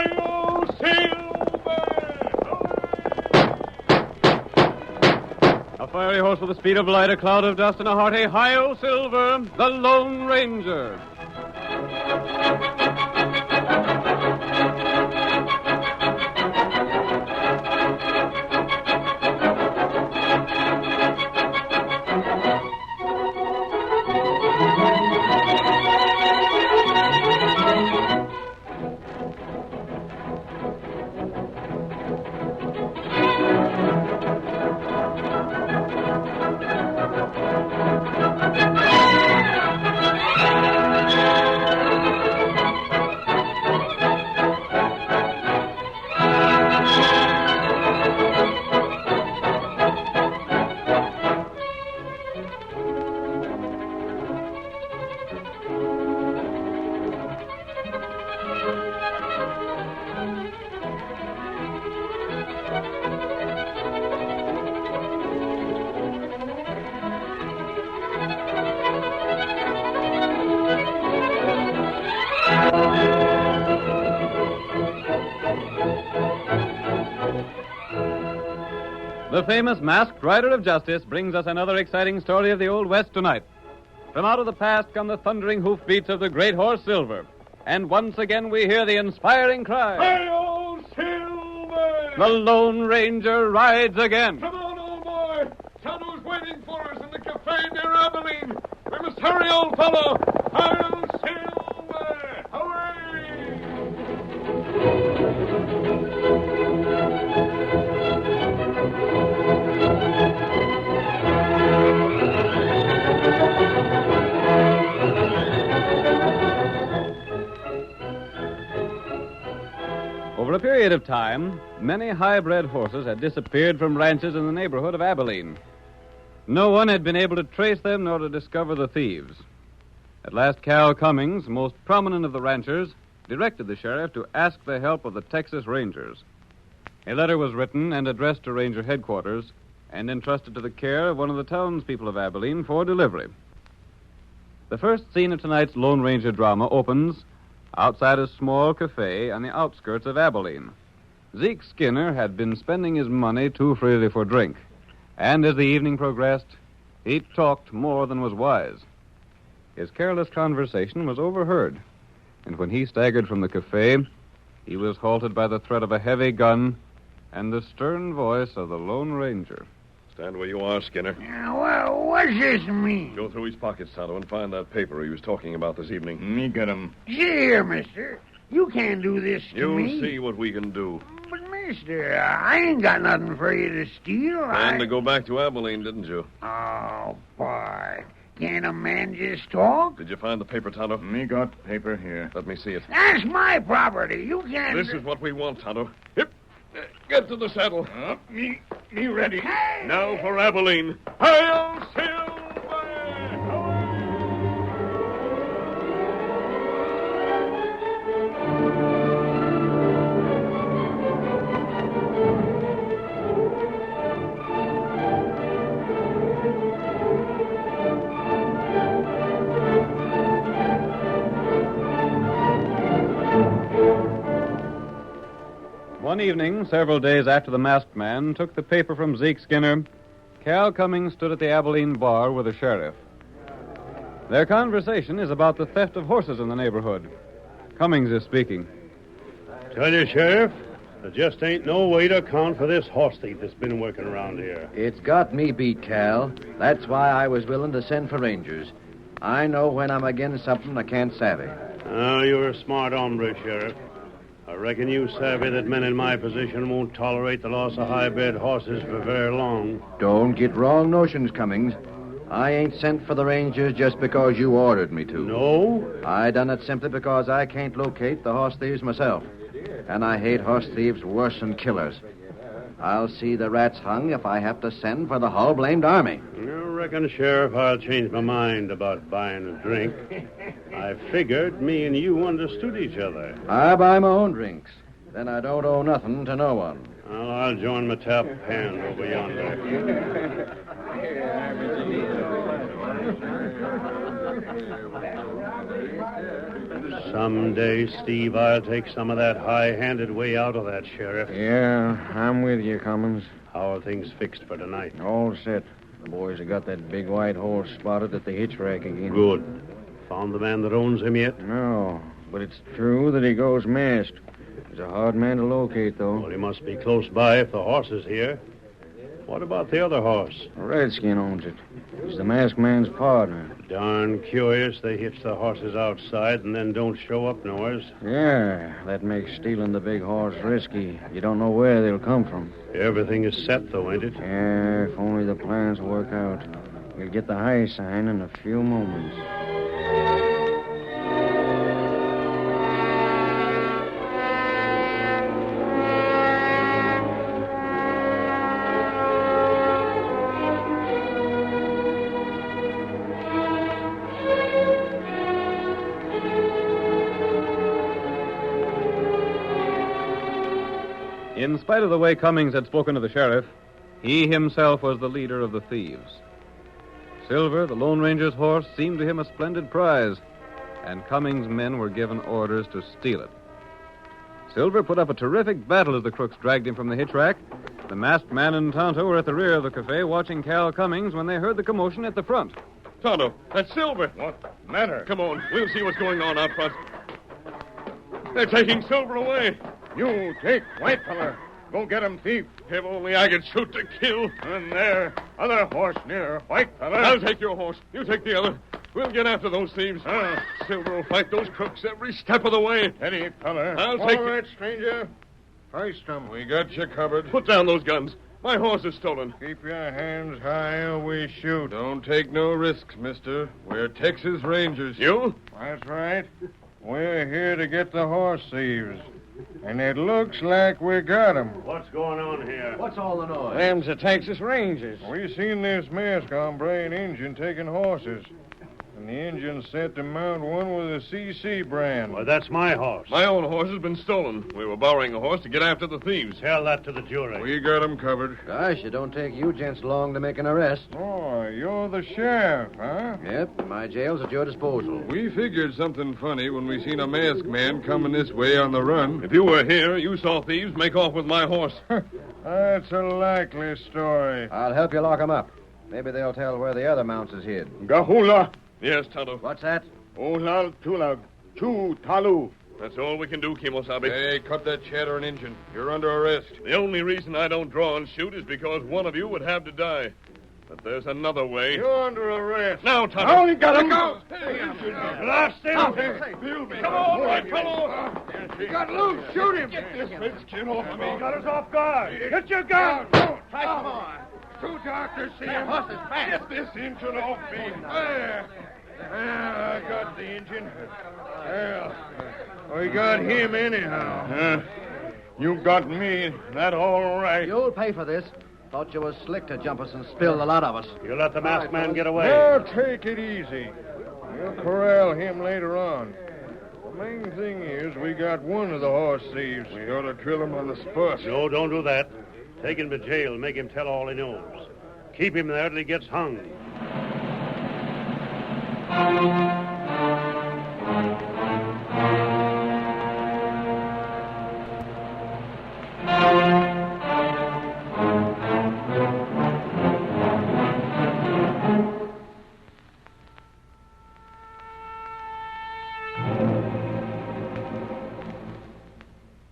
Hi-yo, Silver! A fiery horse with the speed of light, a cloud of dust, and a hearty hi-yo, Silver, the Lone Ranger. The famous Masked Rider of Justice brings us another exciting story of the Old West tonight. From out of the past come the thundering hoofbeats of the great horse Silver. And once again we hear the inspiring cry. Hi-yo, Silver! The Lone Ranger rides again. Come on, old boy. Tonto's waiting for us in the cafe near Abilene. We must hurry, old fellow. Hi-yo, Silver! Hurry! Over a period of time, many high-bred horses had disappeared from ranches in the neighborhood of Abilene. No one had been able to trace them nor to discover the thieves. At last, Cal Cummings, most prominent of the ranchers, directed the sheriff to ask the help of the Texas Rangers. A letter was written and addressed to Ranger headquarters and entrusted to the care of one of the townspeople of Abilene for delivery. The first scene of tonight's Lone Ranger drama opens outside a small cafe on the outskirts of Abilene. Zeke Skinner had been spending his money too freely for drink, and as the evening progressed, he talked more than was wise. His careless conversation was overheard, and when he staggered from the cafe, he was halted by the threat of a heavy gun and the stern voice of the Lone Ranger. Stand where you are, Skinner. Well, what's this mean? Go through his pockets, Tonto, and find that paper he was talking about this evening. Me get him. See here, mister. You can't do this to You'll me. see what we can do. But, mister, I ain't got nothing for you to steal. Planned to go back to Abilene, didn't you? Oh, Bart. Can't a man just talk? Did you find the paper, Tonto? Me got paper here. Let me see it. That's my property. You can't... This is what we want, Tonto. Hip. Get to the saddle. Me ready. Hey! Now for Abilene. Hi-yo, Silver! One evening, several days after the masked man took the paper from Zeke Skinner, Cal Cummings stood at the Abilene bar with the sheriff. Their conversation is about the theft of horses in the neighborhood. Cummings is speaking. Tell you, Sheriff, there just ain't no way to account for this horse thief that's been working around here. It's got me beat, Cal. That's why I was willing to send for Rangers. I know when I'm against something I can't savvy. Oh, you're a smart hombre, Sheriff. I reckon you savvy that men in my position won't tolerate the loss of high-bred horses for very long. Don't get wrong notions, Cummings. I ain't sent for the Rangers just because you ordered me to. No? I done it simply because I can't locate the horse thieves myself. And I hate horse thieves worse than killers. I'll see the rats hung if I have to send for the whole blamed army. I reckon, Sheriff, I'll change my mind about buying a drink. I figured me and you understood each other. I buy my own drinks. Then I don't owe nothing to no one. Well, I'll join my tap hand over yonder. Someday, Steve, I'll take some of that high-handed way out of that, Sheriff. Yeah, I'm with you, Cummins. How are things fixed for tonight? All set. The boys have got that big white horse spotted at the hitch rack again. Good. Found the man that owns him yet? No, but it's true that he goes masked. He's a hard man to locate, though. Well, he must be close by if the horse is here. What about the other horse? A redskin owns it. He's the masked man's partner. Darn curious they hitch the horses outside and then don't show up nowheres. Yeah, that makes stealing the big horse risky. You don't know where they'll come from. Everything is set, though, ain't it? Yeah, if only the plans work out. We'll get the high sign in a few moments. In spite of the way Cummings had spoken to the sheriff, he himself was the leader of the thieves. Silver, the Lone Ranger's horse, seemed to him a splendid prize, and Cummings' men were given orders to steal it. Silver put up a terrific battle as the crooks dragged him from the hitch rack. The masked man and Tonto were at the rear of the cafe watching Cal Cummings when they heard the commotion at the front. Tonto, that's Silver. What matter? Come on, we'll see what's going on out front. They're taking Silver away. You take white feller. Go get him, thief. If only I could shoot to kill. And there, other horse near, white feller. I'll take your horse. You take the other. We'll get after those thieves. Silver will fight those crooks every step of the way. Steady, feller. I'll All take right, stranger. First them. We got you covered. Put down those guns. My horse is stolen. Keep your hands high or we shoot. Don't take no risks, mister. We're Texas Rangers. You? That's right. We're here to get the horse thieves. And it looks like we got 'em. What's going on here? What's all the noise? Them's the Texas Rangers. We seen this masked hombre and Injun taking horses. And the Injun set to mount one with a CC brand. Well, that's my horse. My own horse has been stolen. We were borrowing a horse to get after the thieves. Tell that to the jury. We got 'em covered. Gosh, it don't take you gents long to make an arrest. Oh, you're the sheriff, huh? Yep, my jail's at your disposal. We figured something funny when we seen a masked man coming this way on the run. If you were here, you saw thieves make off with my horse. That's a likely story. I'll help you lock 'em up. Maybe they'll tell where the other mounts is hid. Gahula, Yes, Tonto. What's that? Olal Tulag, Chu Talu. That's all we can do, Kimosabe. Hey, cut that chatter and Injun. You're under arrest. The only reason I don't draw and shoot is because one of you would have to die. But there's another way. You're under arrest. Now, Tonto. I only got him. Blast him! Come on, right fellow! He got loose. Shoot him. Get this redskin off of me. Got us off guard. Get your gun. Come on. Two doctors see him. Get this Injun off me. There. I got the Injun. Well, we got him anyhow. You got me. That all right. You'll pay for this. Thought you was slick to jump us and spill the lot of us. You let the masked man get away. Now take it easy. We'll corral him later on. The main thing is we got one of the horse thieves. We ought to drill him on the spot. No, don't do that. Take him to jail. Make him tell all he knows. Keep him there till he gets hung.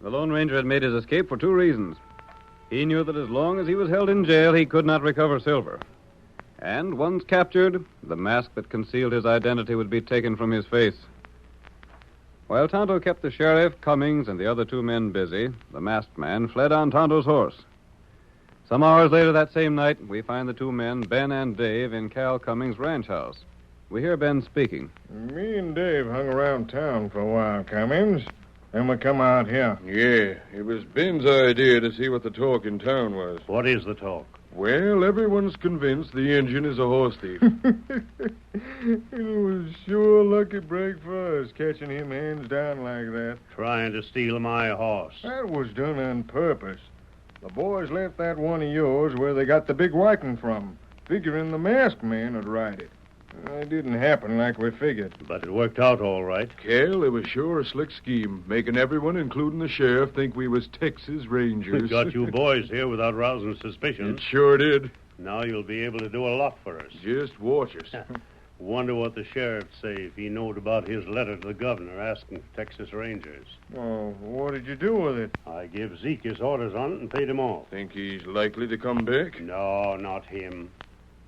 The Lone Ranger had made his escape for two reasons. He knew that as long as he was held in jail, he could not recover Silver. And once captured, the mask that concealed his identity would be taken from his face. While Tonto kept the sheriff, Cummings, and the other two men busy, the masked man fled on Tonto's horse. Some hours later that same night, we find the two men, Ben and Dave, in Cal Cummings' ranch house. We hear Ben speaking. Me and Dave hung around town for a while, Cummings. Then we come out here. Yeah, it was Ben's idea to see what the talk in town was. What is the talk? Well, everyone's convinced the Injun is a horse thief. It was sure lucky break for us, catching him hands down like that. Trying to steal my horse. That was done on purpose. The boys left that one of yours where they got the big whiting from, figuring the masked man would ride it. It didn't happen like we figured. But it worked out all right. Cal, it was sure a slick scheme, making everyone, including the sheriff, think we was Texas Rangers. Got you boys here without rousing suspicion. It sure did. Now you'll be able to do a lot for us. Just watch us. Wonder what the sheriff'd say if he knowed about his letter to the governor asking for Texas Rangers. Oh, what did you do with it? I give Zeke his orders on it and paid him off. Think he's likely to come back? No, not him.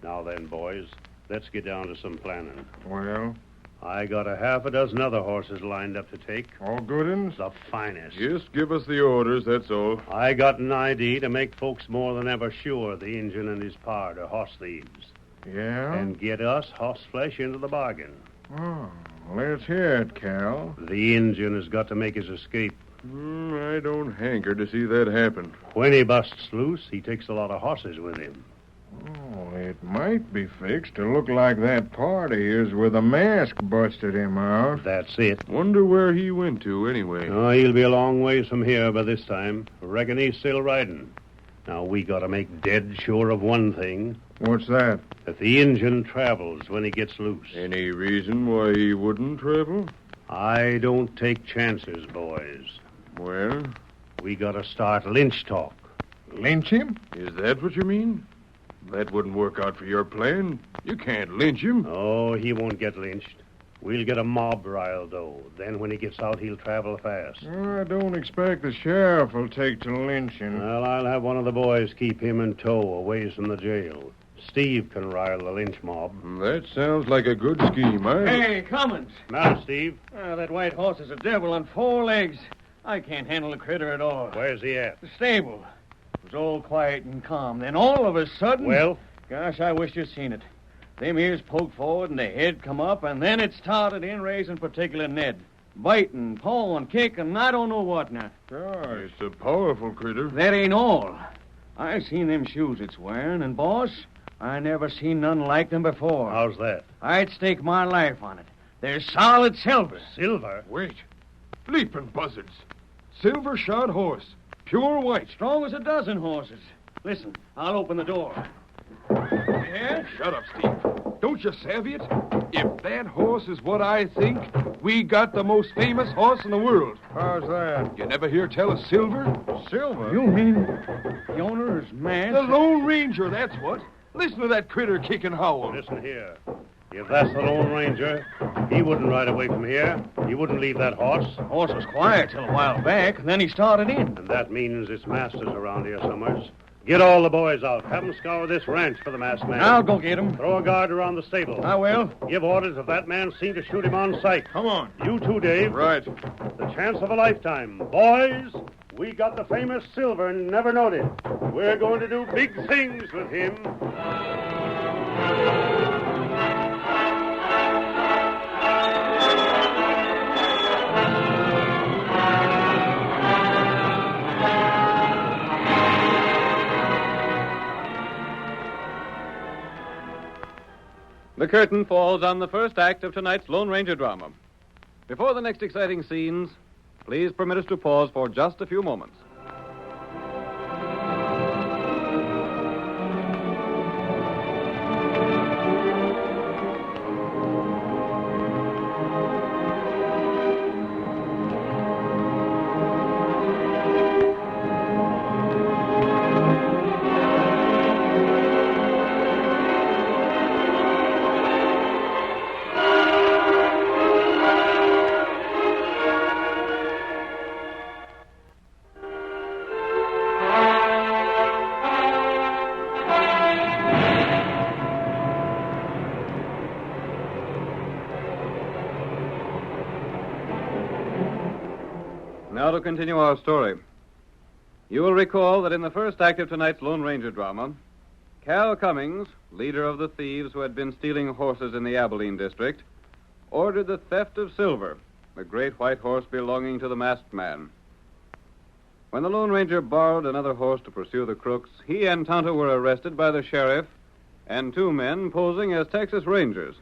Now then, boys, let's get down to some planning. Well, I got a half a dozen other horses lined up to take. all good uns? The finest. Just give us the orders, that's all. I got an idea to make folks more than ever sure the Injun and his pard are horse thieves. Yeah? And get us horse flesh into the bargain. Oh, let's hear it, Cal. The Injun has got to make his escape. I don't hanker to see that happen. When he busts loose, he takes a lot of horses with him. Oh, it might be fixed to look like that party is where the mask busted him out. That's it. Wonder where he went to, anyway. Oh, he'll be a long ways from here by this time. Reckon he's still riding. Now, we got to make dead sure of one thing. What's that? That the Injun travels when he gets loose. Any reason why he wouldn't travel? I don't take chances, boys. Well, We got to start lynch talk. Lynch him? is that what you mean? That wouldn't work out for your plan. You can't lynch him. Oh, he won't get lynched. We'll get a mob riled, though. Then when he gets out, he'll travel fast. I don't expect the sheriff will take to lynching. Well, I'll have one of the boys keep him in tow a ways from the jail. Steve can rile the lynch mob. That sounds like a good scheme, Hey, Cummins. Now, Steve, That white horse is a devil on 4 legs. I can't handle the critter at all. where's he at? The stable. It was all quiet and calm. Then all of a sudden... Well? Gosh, I wish you'd seen it. Them ears poked forward and the head come up, and then it started in raising particular Ned. Biting, pawing, kicking, I don't know what now. Gosh. It's a powerful critter. That ain't all. I seen them shoes it's wearing, and, boss, I never seen none like them before. How's that? I'd stake my life on it. They're solid silver. Silver? Wait. Leaping buzzards. Silver shod horse. Pure white. Strong as a dozen horses. Listen, I'll open the door. Yeah? Shut up, Steve. Don't you savvy it? If that horse is what I think, we got the most famous horse in the world. How's that? You never hear tell of Silver? Silver? You mean the owner is mad? The Lone Ranger, that's what. Listen to that critter kick and howl. Listen here. If that's the Lone Ranger, he wouldn't ride away from here. He wouldn't leave that horse. The horse was quiet till a while back, and then he started in. And that means its master's around here somewheres. Get all the boys out. Have them scour this ranch for the masked man. I'll go get him. Throw a guard around the stable. I will. Give orders if that man's seen to shoot him on sight. Come on. You too, Dave. Right. The chance of a lifetime. Boys, we got the famous Silver and never knowed it. We're going to do big things with him. The curtain falls on the first act of tonight's Lone Ranger drama. Before the next exciting scenes, please permit us to pause for just a few moments. Now to continue our story. You will recall that in the first act of tonight's Lone Ranger drama, Cal Cummings, leader of the thieves who had been stealing horses in the Abilene district, ordered the theft of Silver, the great white horse belonging to the masked man. When the Lone Ranger borrowed another horse to pursue the crooks, he and Tonto were arrested by the sheriff and 2 men posing as Texas Rangers.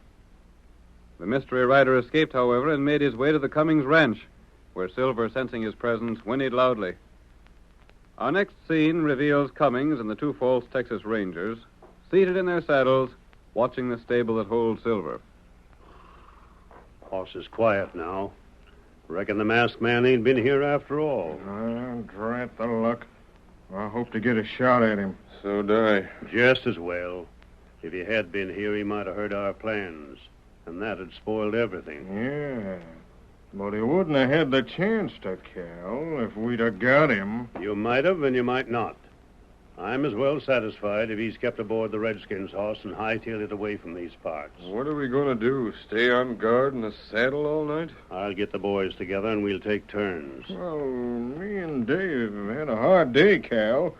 The mystery rider escaped, however, and made his way to the Cummings ranch, where Silver, sensing his presence, whinnied loudly. Our next scene reveals Cummings and the 2 false Texas Rangers, seated in their saddles, watching the stable that holds Silver. Horse is quiet now. Reckon the masked man ain't been here after all. Drat the luck. I hope to get a shot at him. So do I. Just as well. If he had been here, he might have heard our plans. And that had spoiled everything. Yeah. But he wouldn't have had the chance to, Cal, if we'd have got him. You might have, and you might not. I'm as well satisfied if he's kept aboard the Redskin's horse and hightailed it away from these parts. What are we going to do? Stay on guard in the saddle all night? I'll get the boys together and we'll take turns. Well, me and Dave have had a hard day, Cal.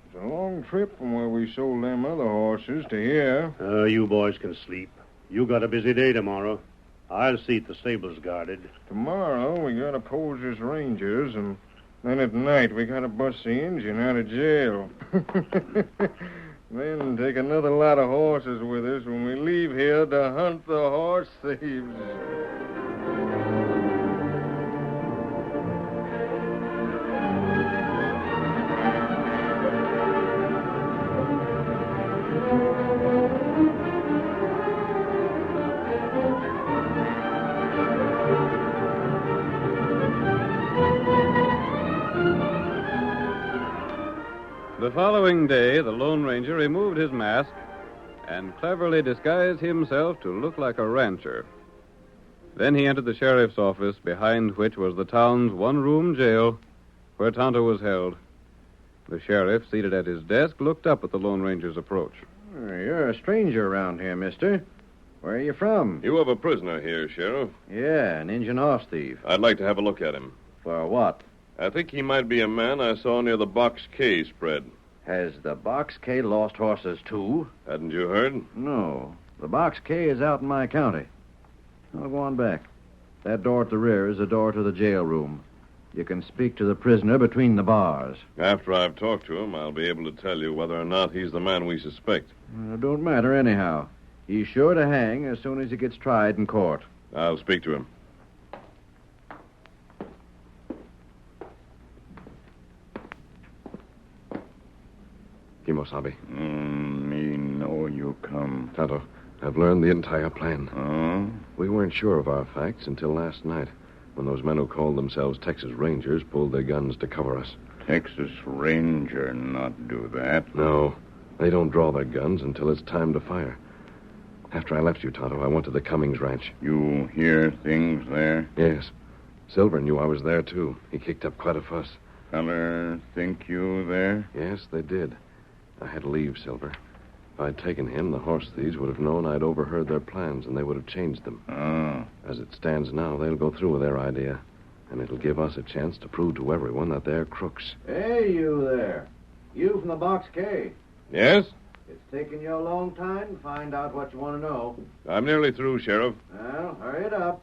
It's a long trip from where we sold them other horses to here. You boys can sleep. You got a busy day tomorrow. I'll see the stable's guarded. Tomorrow we gotta pose as rangers, and then at night we gotta bust the engine out of jail. Then take another lot of horses with us when we leave here to hunt the horse thieves. The following day, the Lone Ranger removed his mask and cleverly disguised himself to look like a rancher. Then he entered the sheriff's office, behind which was the town's one-room jail where Tonto was held. The sheriff, seated at his desk, looked up at the Lone Ranger's approach. You're a stranger around here, mister. Where are you from? You have a prisoner here, Sheriff. Yeah, an Injun horse thief. I'd like to have a look at him. For what? I think he might be a man I saw near the Box K spread. Has the Box K lost horses, too? Hadn't you heard? No. The Box K is out in my county. I'll go on back. That door at the rear is the door to the jail room. You can speak to the prisoner between the bars. After I've talked to him, I'll be able to tell you whether or not he's the man we suspect. It don't matter anyhow. He's sure to hang as soon as he gets tried in court. I'll speak to him. Kimosabe. Me know you come. Tonto, I've learned the entire plan. Oh? We weren't sure of our facts until last night, when those men who called themselves Texas Rangers pulled their guns to cover us. Texas Ranger not do that. No, they don't draw their guns until it's time to fire. After I left you, Tonto, I went to the Cummings ranch. You hear things there? Yes. Silver knew I was there, too. He kicked up quite a fuss. Feller think you there? Yes, they did. I had to leave Silver. If I'd taken him, the horse thieves would have known I'd overheard their plans, and they would have changed them. Oh. As it stands now, they'll go through with their idea, and it'll give us a chance to prove to everyone that they're crooks. Hey, you there. You from the Box K. Yes? It's taken you a long time to find out what you want to know. I'm nearly through, Sheriff. Well, hurry it up.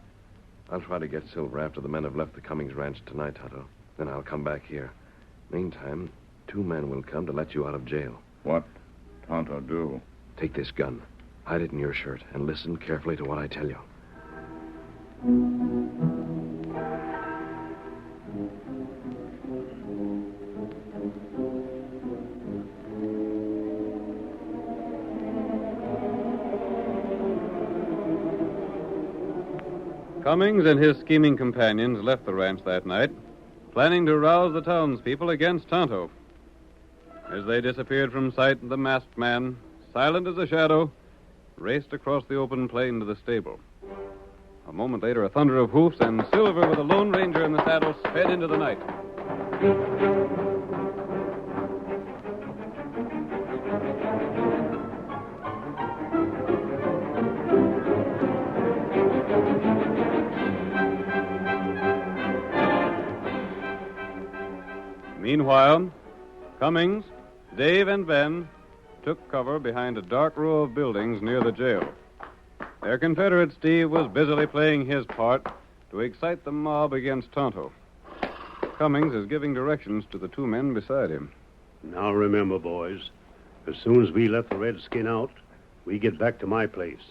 I'll try to get Silver after the men have left the Cummings ranch tonight, Tonto. Then I'll come back here. Meantime, 2 men will come to let you out of jail. What Tonto do? Take this gun, hide it in your shirt, and listen carefully to what I tell you. Cummings and his scheming companions left the ranch that night, planning to rouse the townspeople against Tonto. As they disappeared from sight, the masked man, silent as a shadow, raced across the open plain to the stable. A moment later, a thunder of hoofs, and Silver, with the Lone Ranger in the saddle, sped into the night. Meanwhile, Cummings, Dave, and Ben took cover behind a dark row of buildings near the jail. Their Confederate Steve was busily playing his part to excite the mob against Tonto. Cummings is giving directions to the 2 men beside him. Now remember, boys, as soon as we let the redskin out, we get back to my place.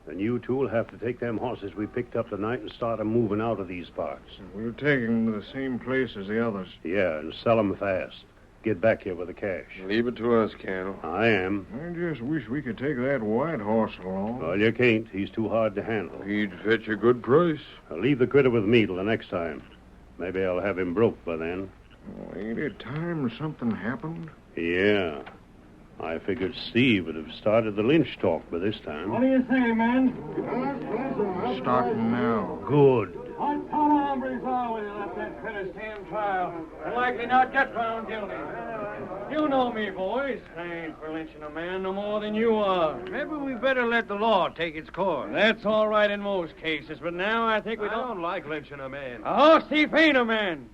And you 2 will have to take them horses we picked up tonight and start 'em moving out of these parts. We'll take him to the same place as the others. Yeah, and sell 'em fast. get back here with the cash. Leave it to us, Colonel. I am. I just wish we could take that white horse along. Well, you can't. He's too hard to handle. He'd fetch a good price. I'll leave the critter with me till the next time. Maybe I'll have him broke by then. Oh, ain't it time something happened? Yeah. I figured Steve would have started the lynch talk by this time. What do you say, men? Starting now. Good. What kind of hombres are we to let that critter stand trial and likely not get found guilty? You know me, boys. I ain't for lynching a man no more than you are. Maybe we better let the law take its course. That's all right in most cases, but now I think we don't like lynching a man. A horse thief ain't a man.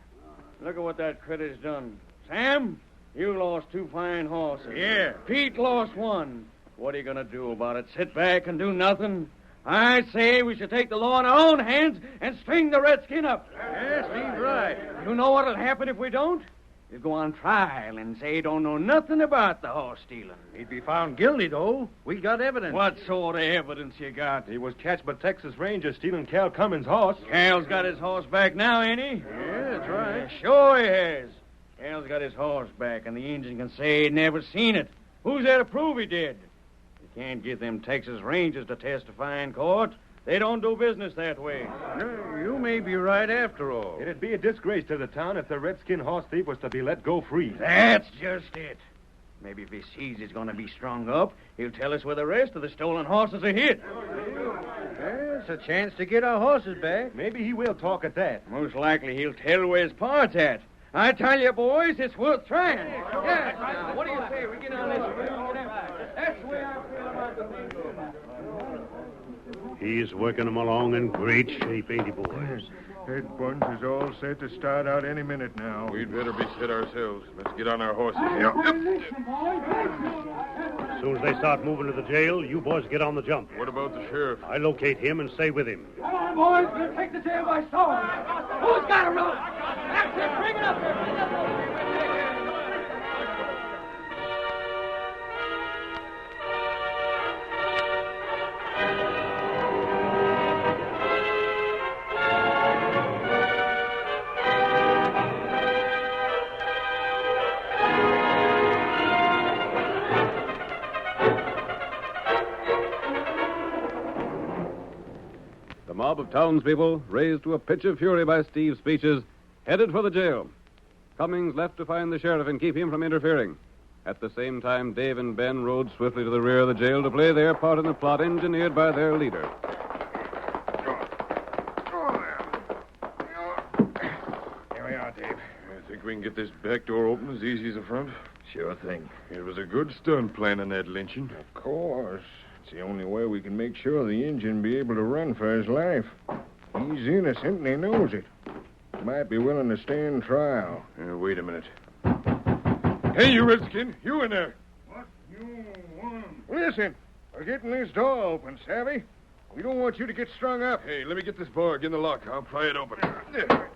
Look at what that critter's done. Sam, you lost 2 fine horses. Yeah. Pete lost 1. What are you going to do about it? Sit back and do nothing? I say we should take the law in our own hands and string the redskin up. Yes, he's right. You know what'll happen if we don't? He'll go on trial and say he don't know nothing about the horse stealing. He'd be found guilty, though. We got evidence. What sort of evidence you got? He was catched by Texas Rangers stealing Cal Cummins' horse. Cal's got his horse back now, ain't he? Yeah, that's right. Yeah, sure he has. Cal's got his horse back, and the Injun can say he'd never seen it. Who's there to prove he did? You can't get them Texas Rangers to testify in court. They don't do business that way. No, you may be right after all. It'd be a disgrace to the town if the redskin horse thief was to be let go free. That's just it. Maybe if he sees he's going to be strung up, he'll tell us where the rest of the stolen horses are hid. It's a chance to get our horses back. Maybe he will talk at that. Most likely he'll tell where his part's at. I tell you, boys, it's worth trying. Yeah. What do you say? We get on this. That's the way I feel about the thing. He's working them along in great shape, ain't he, boys? That bunch is all set to start out any minute now. We'd better be set ourselves. Let's get on our horses. As soon as they start moving to the jail, you boys get on the jump. What about the sheriff? I locate him and stay with him. Come on, boys. We'll take the jail by storm. Who's got a rope? That's it. Bring it up there. The mob of townspeople, raised to a pitch of fury by Steve's speeches, headed for the jail. Cummings left to find the sheriff and keep him from interfering. At the same time, Dave and Ben rode swiftly to the rear of the jail to play their part in the plot engineered by their leader. Here we are, Dave. I think we can get this back door open as easy as the front. Sure thing. It was a good stunt planning that lynching. Of course. It's the only way we can make sure the Injun be able to run for his life. He's innocent and he knows it. Might be willing to stand trial. Wait a minute. Hey, you redskin. You in there. What you want? Listen. We're getting this door open, savvy? We don't want you to get strung up. Hey, let me get this bar. Get in the lock. I'll pry it open. There.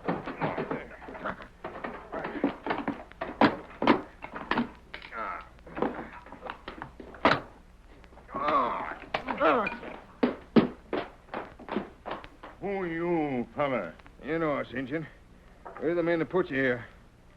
Who you, fella? You know us, Injun. We're the men that put you here.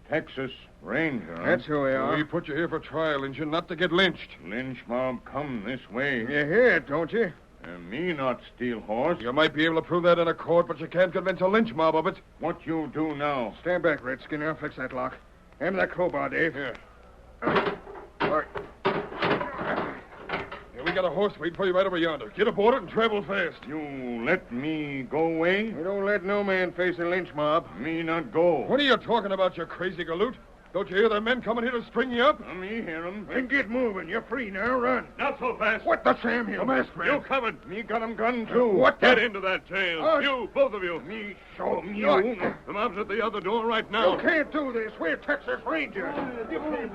Texas Ranger. That's who we are. We put you here for trial, Injun, not to get lynched. Lynch mob come this way. You hear it, don't you? And me not steal horse. You might be able to prove that in a court, but you can't convince a lynch mob of it. What you do now? Stand back, Redskin. I'll fix that lock. Hand me that crowbar, Dave. Here. All right. We got a horse waiting for you right over yonder. Get aboard it and travel fast. You let me go away? We don't let no man face a lynch mob. Me not go. What are you talking about, you crazy galoot? Don't you hear the men coming here to string you up? Me hear 'em. Then get moving. You're free now. Run. Not so fast. What the Sam here? The masked man. You covered. Me got 'em gun, too. What the? Get into that jail. Oh, you, both of you. Me show 'em you. The mob's at the other door right now. You can't do this. We're Texas Rangers. You get him in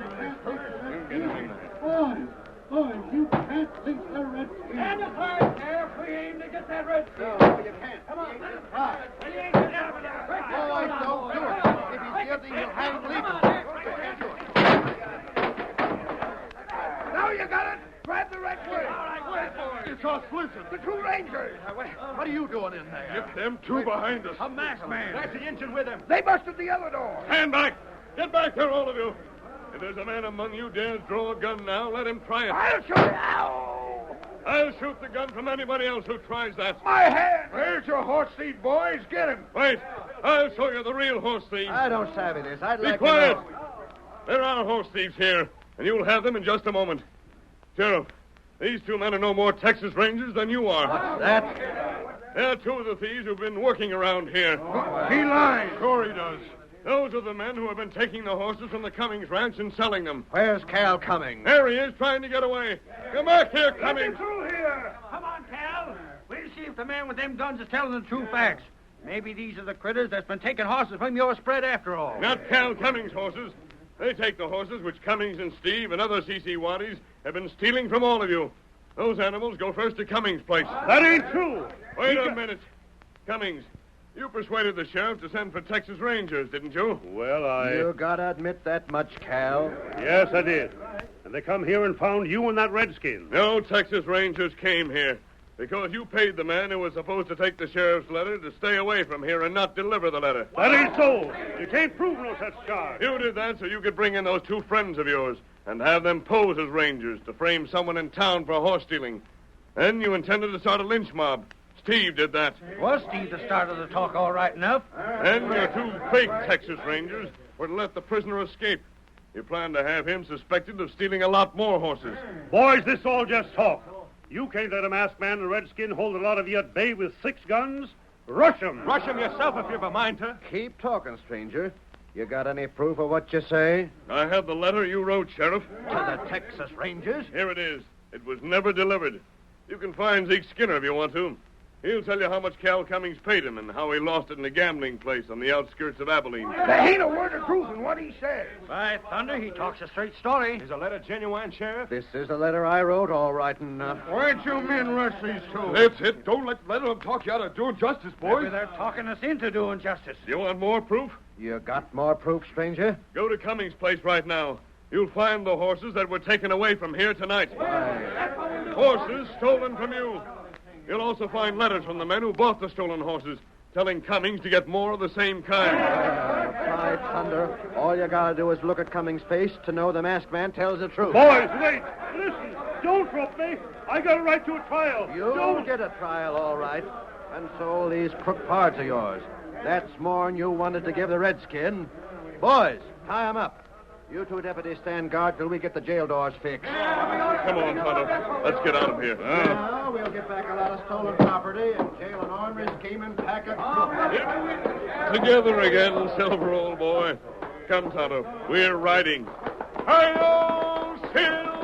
there. Boys, you can't think the redskin. Stand aside, Sheriff. We aim to get that redskin. No, you can't. Come on, let us try. You ain't getting out of there. Boys, don't do it. If he's guilty, he'll hang legal. Now you got it. Grab the redskin. All right, boys. It's us, listen. The two Rangers. What are you doing in there? Get them two behind us. A masked man. That's the engine with him. They busted the other door. Stand back. Get back there, all of you. If there's a man among you dares draw a gun now, let him try it. I'll shoot it. Ow! I'll shoot the gun from anybody else who tries that. My hand! There's your horse thief, boys. Get him. Wait. I'll show you the real horse thieves. I don't savvy this. I'd Be like quiet. to know. There are horse thieves here, and you'll have them in just a moment. Sheriff, these two men are no more Texas Rangers than you are. What's that? They're two of the thieves who've been working around here. He lies. Sure he does. Those are the men who have been taking the horses from the Cummings ranch and selling them. Where's Cal Cummings? There he is, trying to get away. Come back here, Cummings. Through here! Come on, Cal. We'll see if the man with them guns is telling the true facts. Maybe these are the critters that's been taking horses from your spread after all. Not Cal Cummings' horses. They take the horses which Cummings and Steve and other C.C. Waddies have been stealing from all of you. Those animals go first to Cummings' place. That ain't true. Wait a minute. Cummings, you persuaded the sheriff to send for Texas Rangers, didn't you? Well, You gotta admit that much, Cal. Yes, I did. And they come here and found you and that redskin. No Texas Rangers came here because you paid the man who was supposed to take the sheriff's letter to stay away from here and not deliver the letter. That ain't so. You can't prove no such charge. You did that so you could bring in those two friends of yours and have them pose as Rangers to frame someone in town for horse stealing. Then you intended to start a lynch mob. Steve did that. Was Steve the start of the talk all right enough? And your two fake Texas Rangers were to let the prisoner escape. You planned to have him suspected of stealing a lot more horses. Boys, this all just talk. You can't let a masked man and a redskin hold a lot of you at bay with 6 guns. Rush 'em. Rush him yourself if you've a mind to. Keep talking, stranger. You got any proof of what you say? I have the letter you wrote, Sheriff. To the Texas Rangers? Here it is. It was never delivered. You can find Zeke Skinner if you want to. He'll tell you how much Cal Cummings paid him and how he lost it in a gambling place on the outskirts of Abilene. There ain't a word of truth in what he says. By thunder, he talks a straight story. Is the letter genuine, Sheriff? This is the letter I wrote, all right enough. Why'd you men rush these two? That's it. Don't let them talk you out of doing justice, Maybe they're talking us into doing justice. You want more proof? You got more proof, stranger? Go to Cummings' place right now. You'll find the horses that were taken away from here tonight. Horses stolen from you. You'll also find letters from the men who bought the stolen horses, telling Cummings to get more of the same kind. By thunder, all you gotta do is look at Cummings' face to know the masked man tells the truth. Boys, wait. Listen. Don't rope me. I got a right to a trial. You'll get a trial, all right. And so these crook pards of yours. That's more'n you wanted to give the redskin. Boys, tie him up. You two deputies stand guard till we get the jail doors fixed. Come on, Tonto. Let's get out of here. Now we'll get back a lot of stolen property and jail an ornery scheming pack of crooks. Together again, Silver, old boy. Come, Tonto. We're riding. Hi-yo, Silver!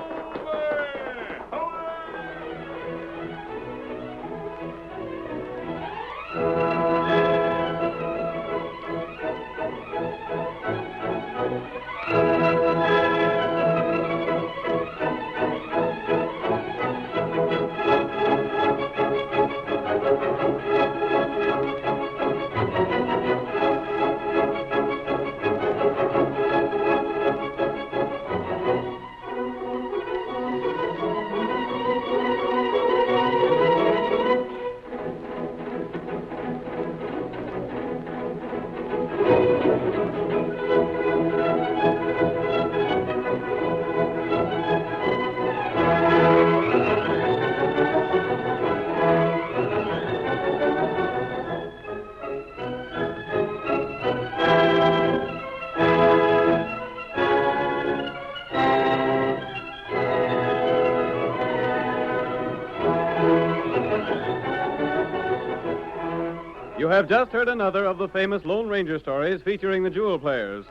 You have just heard another of the famous Lone Ranger stories featuring the Jewel Players.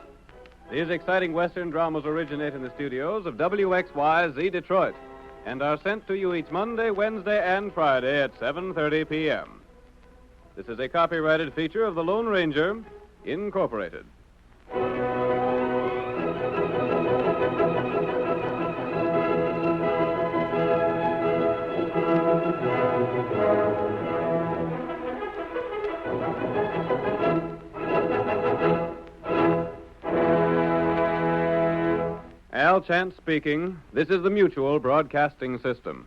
These exciting Western dramas originate in the studios of WXYZ Detroit and are sent to you each Monday, Wednesday, and Friday at 7:30 p.m. This is a copyrighted feature of the Lone Ranger, Incorporated. Al Chance speaking. This is the Mutual Broadcasting System.